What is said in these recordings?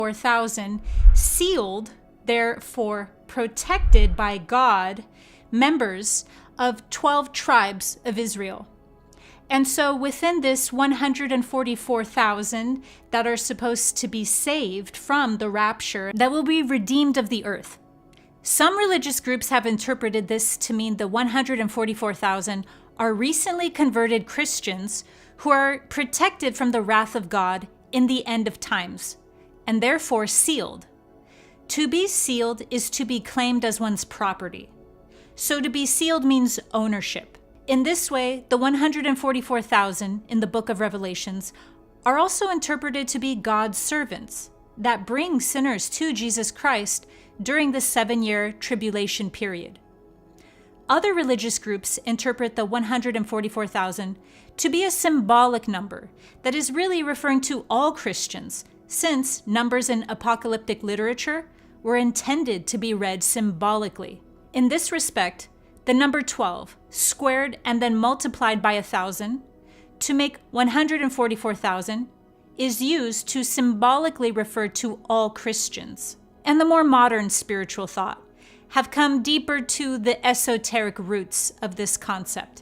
4,000 sealed, therefore protected by God, members of 12 tribes of Israel. And so within this 144,000 that are supposed to be saved from the rapture, that will be redeemed of the earth. Some religious groups have interpreted this to mean the 144,000 are recently converted Christians who are protected from the wrath of God in the end of times, and therefore sealed. To be sealed is to be claimed as one's property. So to be sealed means ownership. In this way, the 144,000 in the book of Revelations are also interpreted to be God's servants that bring sinners to Jesus Christ during the 7-year tribulation period. Other religious groups interpret the 144,000 to be a symbolic number that is really referring to all Christians, since numbers in apocalyptic literature were intended to be read symbolically. In this respect, the number 12 squared and then multiplied by 1,000 to make 144,000 is used to symbolically refer to all Christians. And the more modern spiritual thought have come deeper to the esoteric roots of this concept,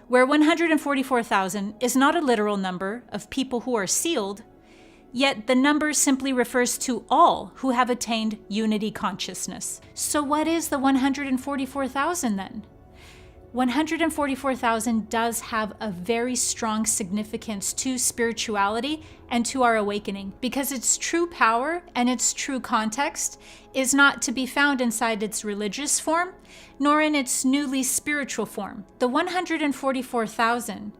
where 144,000 is not a literal number of people who are sealed, yet the number simply refers to all who have attained unity consciousness. So what is the 144,000 then? 144,000 does have a very strong significance to spirituality and to our awakening, because its true power and its true context is not to be found inside its religious form, nor in its newly spiritual form. The 144,000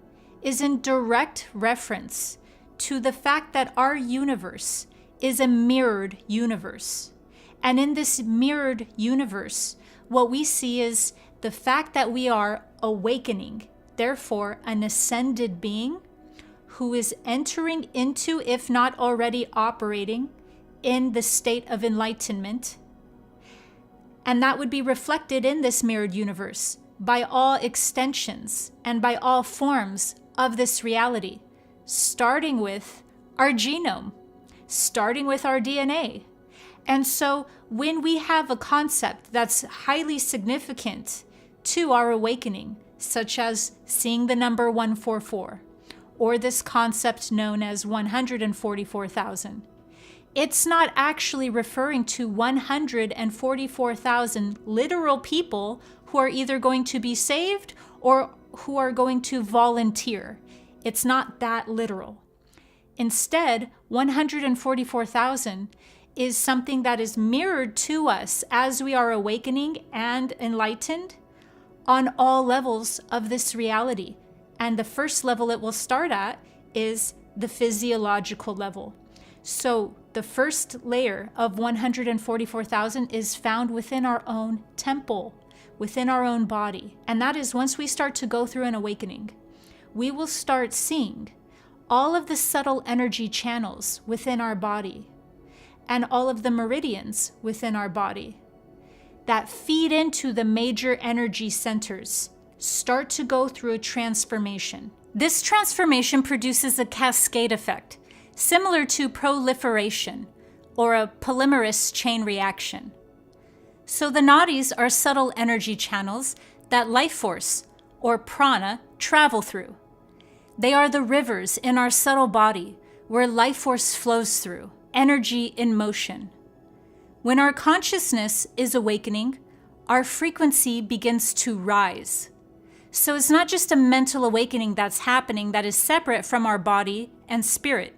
is in direct reference to the fact that our universe is a mirrored universe. And in this mirrored universe, what we see is the fact that we are awakening, therefore an ascended being who is entering into, if not already operating, in the state of enlightenment. And that would be reflected in this mirrored universe by all extensions and by all forms of this reality, starting with our genome, starting with our DNA. And so when we have a concept that's highly significant to our awakening, such as seeing the number 144, or this concept known as 144,000, it's not actually referring to 144,000 literal people who are either going to be saved or who are going to volunteer. It's not that literal. Instead, 144,000 is something that is mirrored to us as we are awakening and enlightened on all levels of this reality. And the first level it will start at is the physiological level. So the first layer of 144,000 is found within our own temple, within our own body. And that is once we start to go through an awakening, we will start seeing all of the subtle energy channels within our body and all of the meridians within our body that feed into the major energy centers start to go through a transformation. This transformation produces a cascade effect, similar to proliferation or a polymerase chain reaction. So the nadis are subtle energy channels that life force, or prana, travel through. They are the rivers in our subtle body where life force flows through, energy in motion. When our consciousness is awakening, our frequency begins to rise. So it's not just a mental awakening that's happening that is separate from our body and spirit.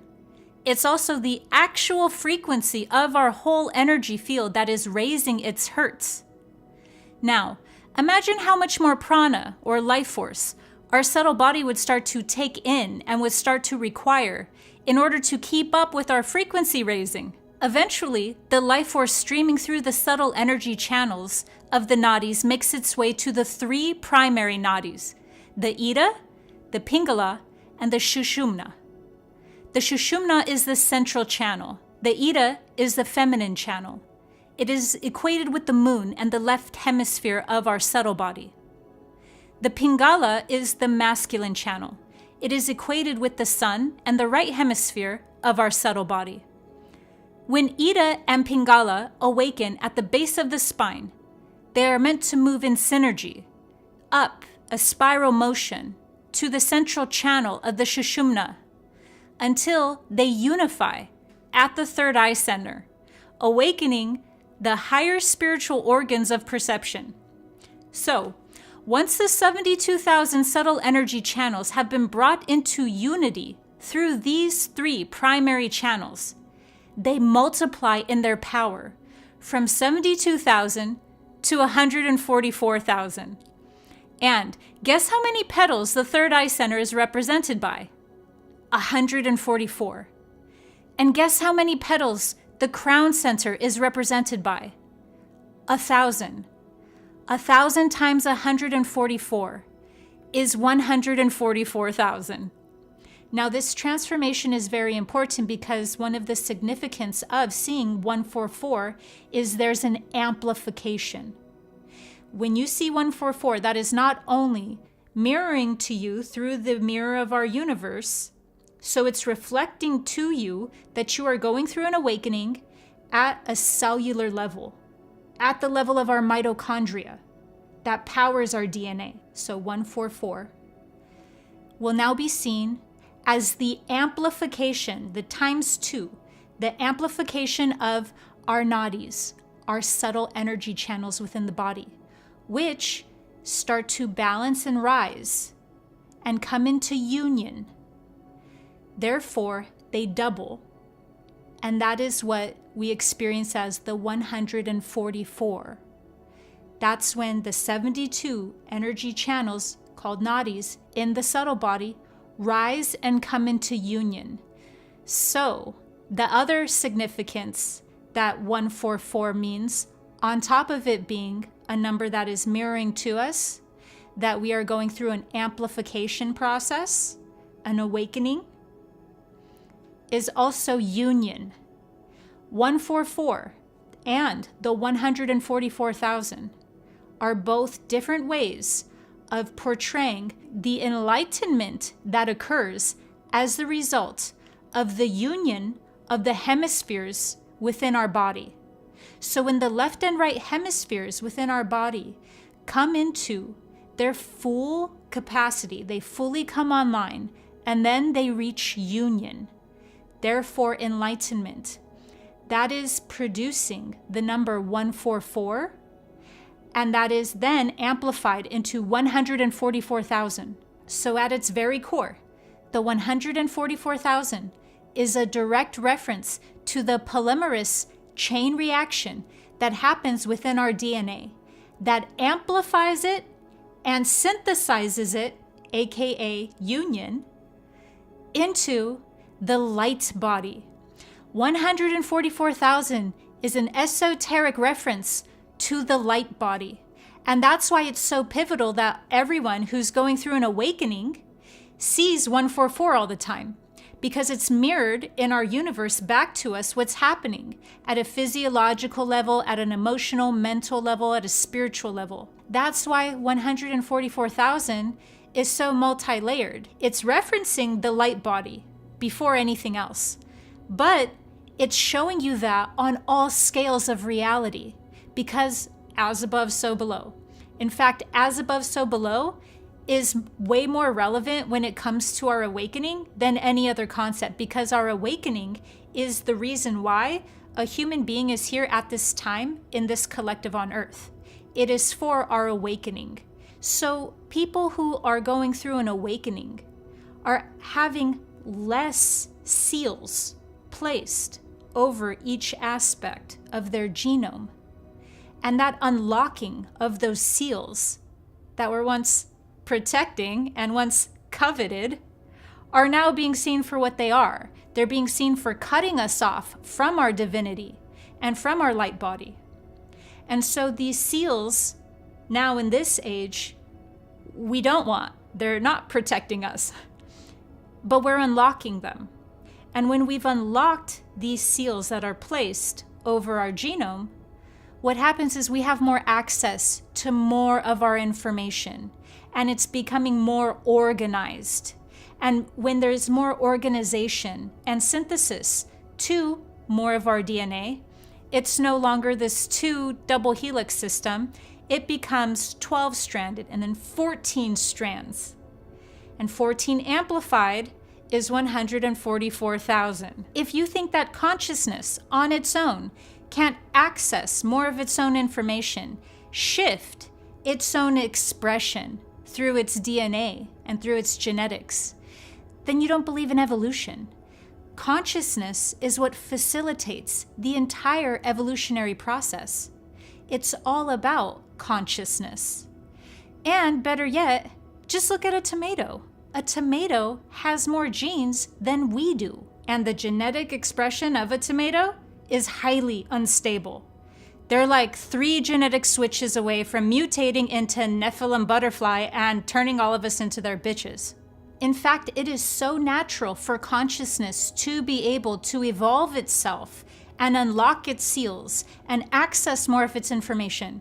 It's also the actual frequency of our whole energy field that is raising its hertz. Now, imagine how much more prana, or life force, our subtle body would start to take in and would start to require in order to keep up with our frequency raising. Eventually, the life force streaming through the subtle energy channels of the nadis makes its way to the 3 primary nadis, the Ida, the Pingala, and the Sushumna. The Sushumna is the central channel. The Ida is the feminine channel. It is equated with the moon and the left hemisphere of our subtle body. The Pingala is the masculine channel. It is equated with the sun and the right hemisphere of our subtle body. When Ida and Pingala awaken at the base of the spine, they are meant to move in synergy, up a spiral motion to the central channel of the Sushumna, until they unify at the third eye center, awakening the higher spiritual organs of perception. So, once the 72,000 subtle energy channels have been brought into unity through these three primary channels, they multiply in their power from 72,000 to 144,000. And guess how many petals the third eye center is represented by? 144. And guess how many petals the crown center is represented by? 1,000. 1,000 times 144 is 144,000. Now, this transformation is very important because one of the significance of seeing 144 is there's an amplification. When you see 144, that is not only mirroring to you through the mirror of our universe, so it's reflecting to you that you are going through an awakening at a cellular level, at the level of our mitochondria that powers our DNA. So 144 will now be seen as the amplification, the times two, the amplification of our nadis, our subtle energy channels within the body, which start to balance and rise and come into union. Therefore, they double. And that is what we experience as the 144. That's when the 72 energy channels called nadis in the subtle body rise and come into union. So, the other significance that 144 means, on top of it being a number that is mirroring to us, that we are going through an amplification process, an awakening, is also union. 144 and the 144,000 are both different ways of portraying the enlightenment that occurs as the result of the union of the hemispheres within our body. So when the left and right hemispheres within our body come into their full capacity, they fully come online, and then they reach union, therefore enlightenment, that is producing the number 144, and that is then amplified into 144,000. So at its very core, the 144,000 is a direct reference to the polymerase chain reaction that happens within our DNA that amplifies it and synthesizes it, aka union, into the light body. 144,000 is an esoteric reference to the light body. And that's why it's so pivotal that everyone who's going through an awakening sees 144 all the time, because it's mirrored in our universe back to us what's happening at a physiological level, at an emotional, mental level, at a spiritual level. That's why 144,000 is so multi-layered. It's referencing the light body before anything else, but it's showing you that on all scales of reality, because as above, so below. In fact, as above, so below is way more relevant when it comes to our awakening than any other concept, because our awakening is the reason why a human being is here at this time in this collective on Earth. It is for our awakening. So people who are going through an awakening are having less seals placed over each aspect of their genome. And that unlocking of those seals that were once protecting and once coveted are now being seen for what they are. They're being seen for cutting us off from our divinity and from our light body. And so these seals, now in this age, we don't want. They're not protecting us, but we're unlocking them. And when we've unlocked these seals that are placed over our genome, what happens is we have more access to more of our information, and it's becoming more organized. And when there's more organization and synthesis to more of our DNA. It's no longer this 2 double helix system. It becomes 12-stranded and then 14 strands. And 14 amplified is 144,000. If you think that consciousness on its own can't access more of its own information, shift its own expression through its DNA and through its genetics, then you don't believe in evolution. Consciousness is what facilitates the entire evolutionary process. It's all about consciousness. And better yet, just look at a tomato. A tomato has more genes than we do, and the genetic expression of a tomato is highly unstable. They're like 3 genetic switches away from mutating into Nephilim butterfly and turning all of us into their bitches. In fact, it is so natural for consciousness to be able to evolve itself and unlock its seals and access more of its information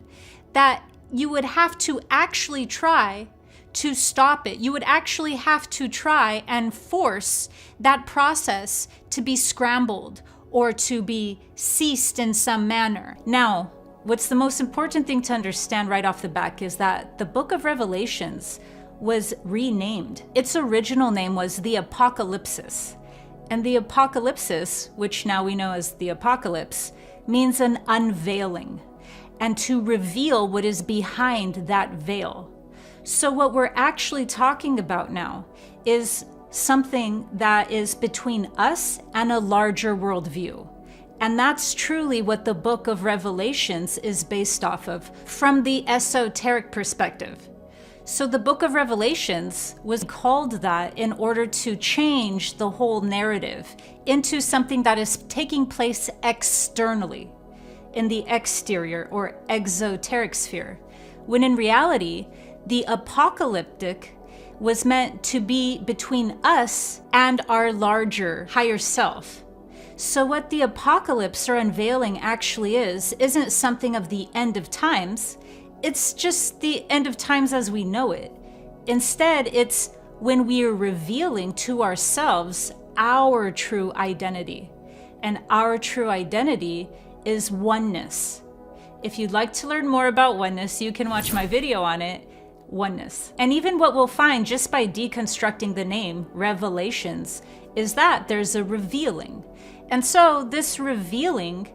that you would have to actually try to stop it. You would actually have to try and force that process to be scrambled or to be ceased in some manner. Now, what's the most important thing to understand right off the bat is that the Book of Revelations was renamed. Its original name was the Apocalypsis. And the Apocalypsis, which now we know as the Apocalypse, means an unveiling and to reveal what is behind that veil. So what we're actually talking about now is something that is between us and a larger worldview. And that's truly what the Book of Revelations is based off of from the esoteric perspective. So the Book of Revelations was called that in order to change the whole narrative into something that is taking place externally, in the exterior or exoteric sphere, when in reality, the apocalyptic was meant to be between us and our larger, higher self. So what the apocalypse or unveiling actually isn't something of the end of times. It's just the end of times as we know it. Instead, it's when we are revealing to ourselves our true identity. And our true identity is oneness. If you'd like to learn more about oneness, you can watch my video on it, Oneness. And even what we'll find just by deconstructing the name, Revelations, is that there's a revealing. And so this revealing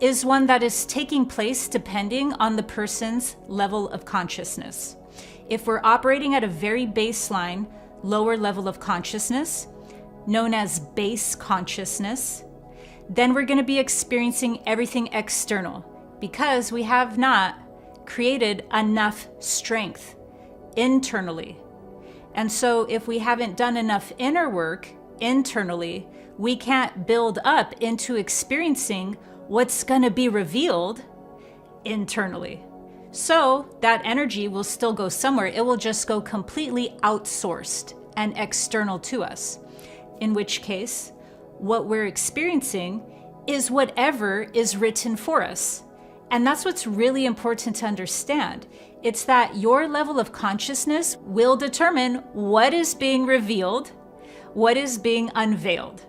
is one that is taking place depending on the person's level of consciousness. If we're operating at a very baseline, lower level of consciousness, known as base consciousness, then we're going to be experiencing everything external because we have not created enough strength internally. And so if we haven't done enough inner work internally, we can't build up into experiencing what's going to be revealed internally. So that energy will still go somewhere. It will just go completely outsourced and external to us. In which case, what we're experiencing is whatever is written for us. And that's what's really important to understand. It's that your level of consciousness will determine what is being revealed, what is being unveiled.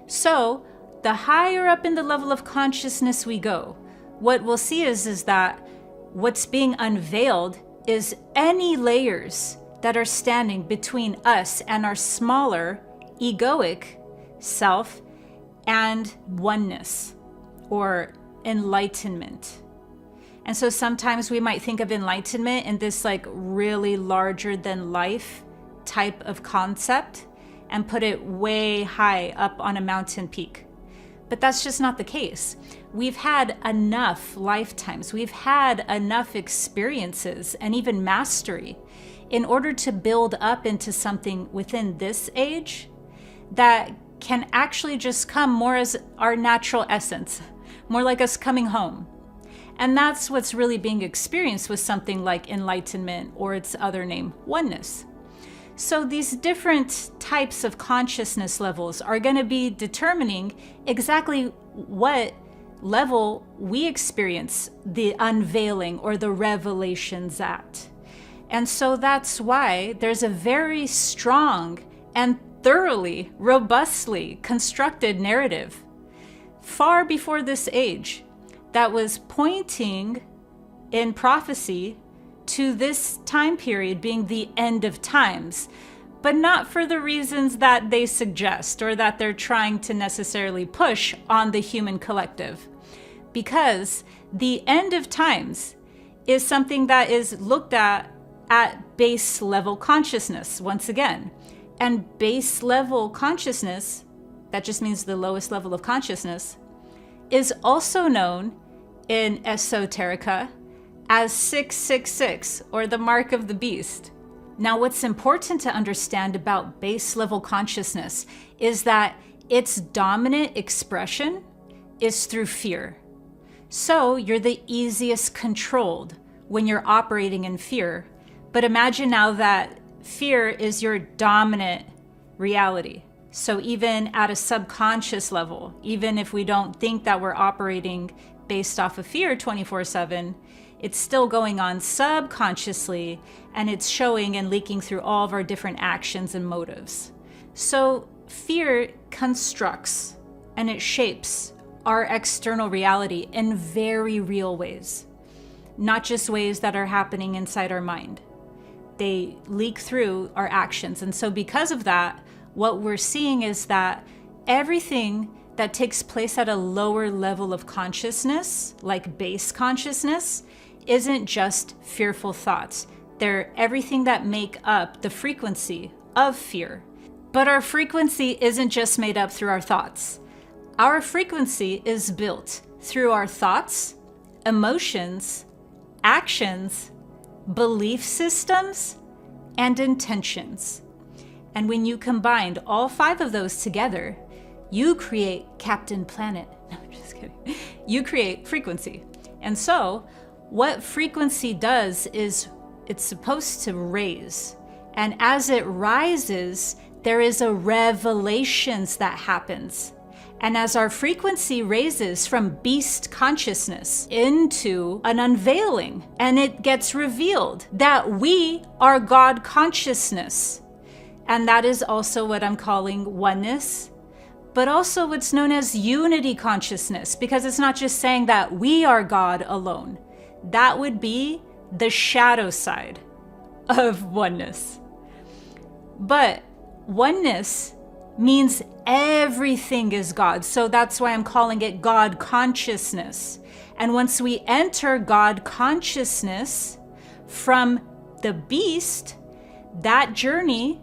So the higher up in the level of consciousness we go, what we'll see is that what's being unveiled is any layers that are standing between us and our smaller egoic self and oneness or enlightenment. And so sometimes we might think of enlightenment in this like really larger than life type of concept and put it way high up on a mountain peak. But that's just not the case. We've had enough lifetimes, we've had enough experiences and even mastery in order to build up into something within this age that can actually just come more as our natural essence, more like us coming home. And that's what's really being experienced with something like enlightenment or its other name, oneness. So these different types of consciousness levels are going to be determining exactly what level we experience the unveiling or the revelations at. And so that's why there's a very strong and thoroughly, robustly constructed narrative far before this age that was pointing in prophecy to this time period being the end of times, but not for the reasons that they suggest or that they're trying to necessarily push on the human collective. Because the end of times is something that is looked at base level consciousness once again. And base level consciousness, that just means the lowest level of consciousness, is also known in esoterica as 666, or the mark of the beast. Now, what's important to understand about base level consciousness is that its dominant expression is through fear. So you're the easiest controlled when you're operating in fear. But imagine now that fear is your dominant reality. So even at a subconscious level, even if we don't think that we're operating based off of fear 24/7, it's still going on subconsciously, and it's showing and leaking through all of our different actions and motives. So fear constructs and it shapes our external reality in very real ways, not just ways that are happening inside our mind. They leak through our actions. And so because of that, what we're seeing is that everything that takes place at a lower level of consciousness, like base consciousness, isn't just fearful thoughts. They're everything that make up the frequency of fear. But our frequency isn't just made up through our thoughts. Our frequency is built through our thoughts, emotions, actions, belief systems, and intentions. And when you combine all 5 of those together, you create Captain Planet. No, I'm just kidding. You create frequency. And so what frequency does is it's supposed to raise. And as it rises, there is a revelations that happens. And as our frequency raises from beast consciousness into an unveiling, and it gets revealed that we are God consciousness. And that is also what I'm calling oneness, but also what's known as unity consciousness, because it's not just saying that we are God alone. That would be the shadow side of oneness. But oneness means everything is God. So that's why I'm calling it God consciousness. And once we enter God consciousness from the beast, that journey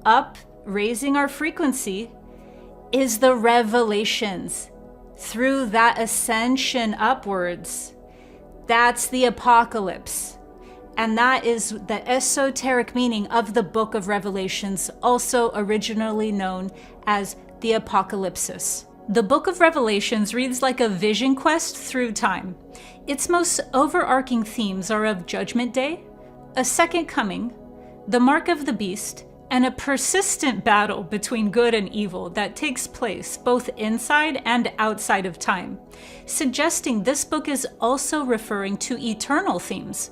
up, raising our frequency, is the revelations. Through that ascension upwards, that's the apocalypse. And that is the esoteric meaning of the book of Revelations, also originally known as the Apocalypsis. The book of Revelations reads like a vision quest through time. Its most overarching themes are of Judgment Day, a second coming, the mark of the beast, and a persistent battle between good and evil that takes place both inside and outside of time, suggesting this book is also referring to eternal themes.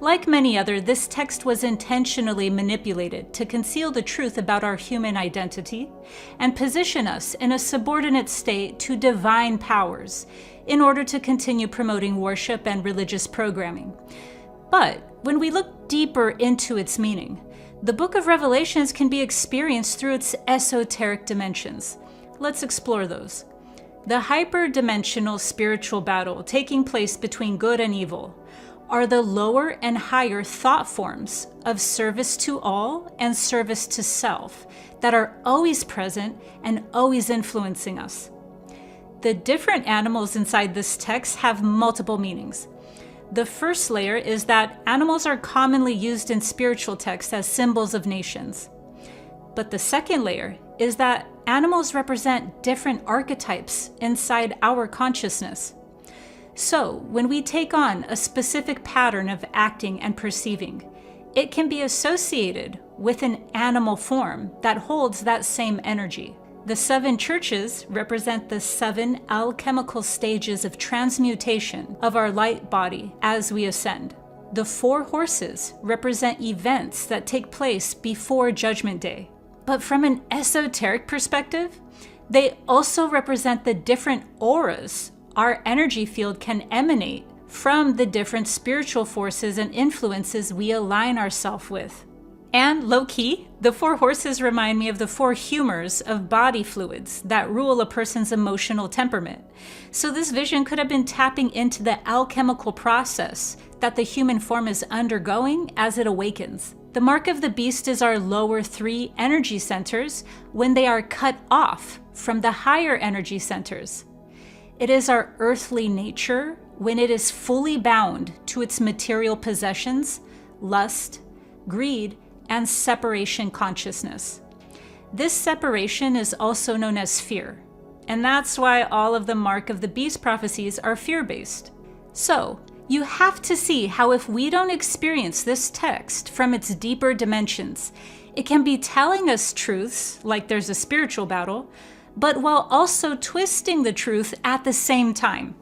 Like many other, this text was intentionally manipulated to conceal the truth about our human identity and position us in a subordinate state to divine powers in order to continue promoting worship and religious programming. But when we look deeper into its meaning, the book of Revelations can be experienced through its esoteric dimensions. Let's explore those. The hyperdimensional spiritual battle taking place between good and evil are the lower and higher thought forms of service to all and service to self that are always present and always influencing us. The different animals inside this text have multiple meanings. The first layer is that animals are commonly used in spiritual texts as symbols of nations. But the second layer is that animals represent different archetypes inside our consciousness. So, when we take on a specific pattern of acting and perceiving, it can be associated with an animal form that holds that same energy. The 7 churches represent the 7 alchemical stages of transmutation of our light body as we ascend. The 4 horses represent events that take place before Judgment Day. But from an esoteric perspective, They also represent the different auras our energy field can emanate from the different spiritual forces and influences we align ourselves with. And low-key, the 4 horses remind me of the 4 humors of body fluids that rule a person's emotional temperament. So this vision could have been tapping into the alchemical process that the human form is undergoing as it awakens. The mark of the beast is our lower 3 energy centers when they are cut off from the higher energy centers. It is our earthly nature when it is fully bound to its material possessions, lust, greed, and separation consciousness. This separation is also known as fear, and that's why all of the Mark of the Beast prophecies are fear-based. So, you have to see how if we don't experience this text from its deeper dimensions, it can be telling us truths, like there's a spiritual battle, but while also twisting the truth at the same time.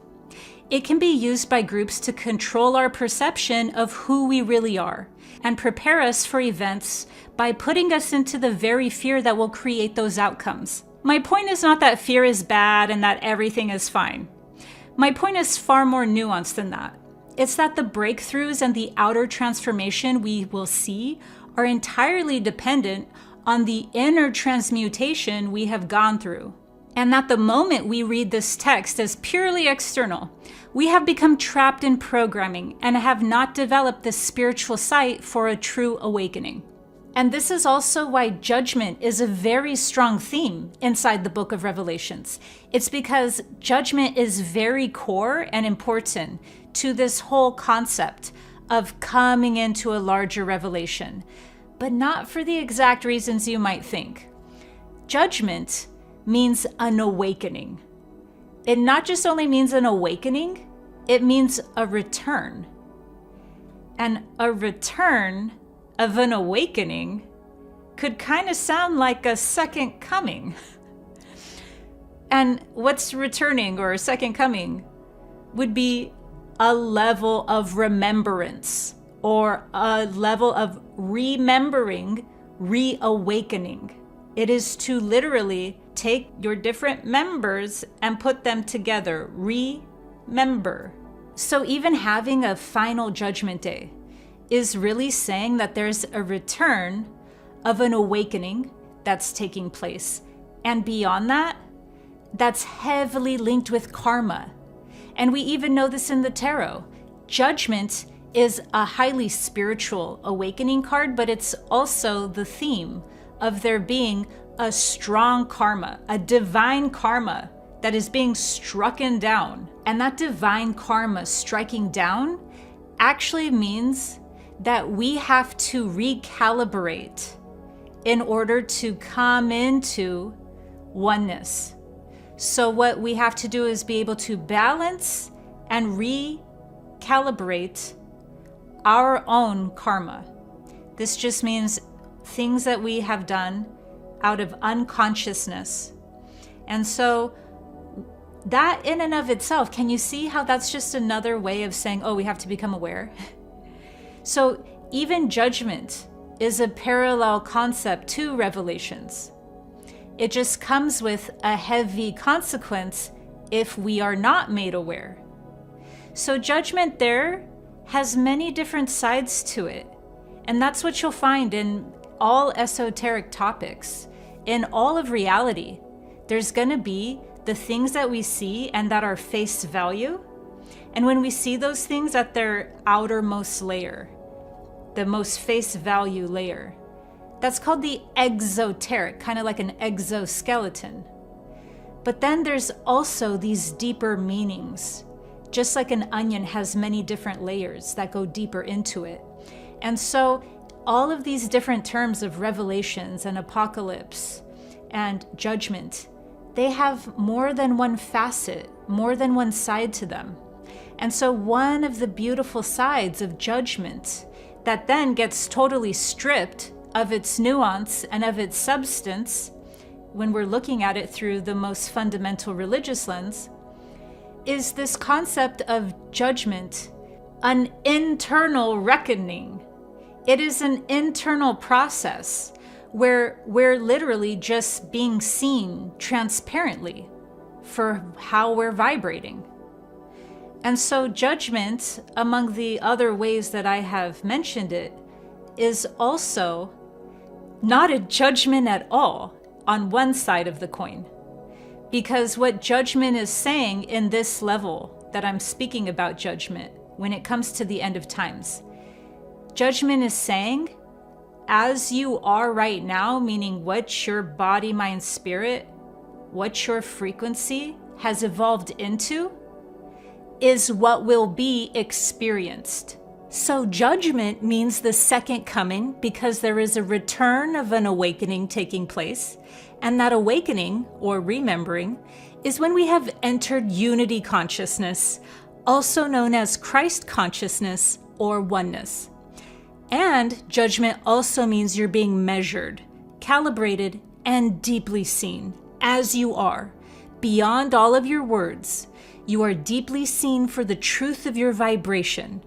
It can be used by groups to control our perception of who we really are and prepare us for events by putting us into the very fear that will create those outcomes. My point is not that fear is bad and that everything is fine. My point is far more nuanced than that. It's that the breakthroughs and the outer transformation we will see are entirely dependent on the inner transmutation we have gone through. And that the moment we read this text as purely external, we have become trapped in programming and have not developed the spiritual sight for a true awakening. And this is also why judgment is a very strong theme inside the book of Revelations. It's because judgment is very core and important to this whole concept of coming into a larger revelation, but not for the exact reasons you might think. Judgment means an awakening. It not just only means an awakening, it means a return. And a return of an awakening could kind of sound like a second coming. And what's returning or second coming would be a level of remembrance or a level of remembering, reawakening. It is to literally take your different members and put them together. Remember. So even having a final judgment day is really saying that there's a return of an awakening that's taking place. And beyond that, that's heavily linked with karma. And we even know this in the tarot. Judgment is a highly spiritual awakening card, but it's also the theme of there being a strong karma, a divine karma that is being strucken down. And that divine karma striking down actually means that we have to recalibrate in order to come into oneness. So what we have to do is be able to balance and recalibrate our own karma. This just means things that we have done out of unconsciousness. And so that in and of itself, can you see how that's just another way of saying, oh, we have to become aware? So even judgment is a parallel concept to revelations. It just comes with a heavy consequence if we are not made aware. So judgment there has many different sides to it. And that's what you'll find in all esoteric topics. In all of reality, there's going to be the things that we see and that are face value. And when we see those things at their outermost layer, the most face value layer, that's called the exoteric, kind of like an exoskeleton. But then there's also these deeper meanings, just like an onion has many different layers that go deeper into it. And so all of these different terms of revelations and apocalypse and judgment, they have more than one facet, more than one side to them. And so one of the beautiful sides of judgment that then gets totally stripped of its nuance and of its substance when we're looking at it through the most fundamental religious lens is this concept of judgment, an internal reckoning. It is an internal process where we're literally just being seen transparently for how we're vibrating. And so judgment, among the other ways that I have mentioned it, is also not a judgment at all on one side of the coin. Because what judgment is saying in this level that I'm speaking about judgment, when it comes to the end of times, judgment is saying, as you are right now, meaning what your body, mind, spirit, what your frequency has evolved into, is what will be experienced. So judgment means the second coming because there is a return of an awakening taking place. And that awakening, or remembering, is when we have entered unity consciousness, also known as Christ consciousness or oneness. And judgment also means you're being measured, calibrated, and deeply seen as you are, beyond all of your words. You are deeply seen for the truth of your vibration.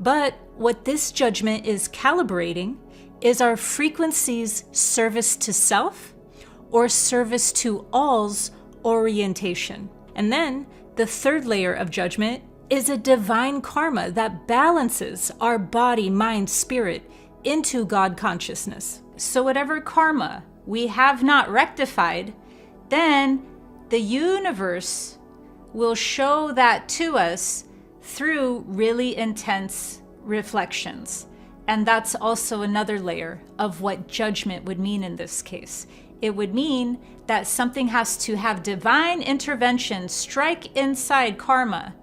But what this judgment is calibrating is our frequency's service to self or service to all's orientation. And then the third layer of judgment is a divine karma that balances our body, mind, spirit into God consciousness. So whatever karma we have not rectified, then the universe will show that to us through really intense reflections. And that's also another layer of what judgment would mean in this case. It would mean that something has to have divine intervention strike inside karma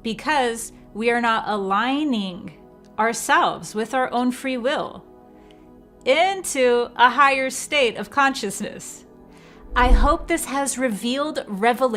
because we are not aligning ourselves with our own free will into a higher state of consciousness. I hope this has revealed revelation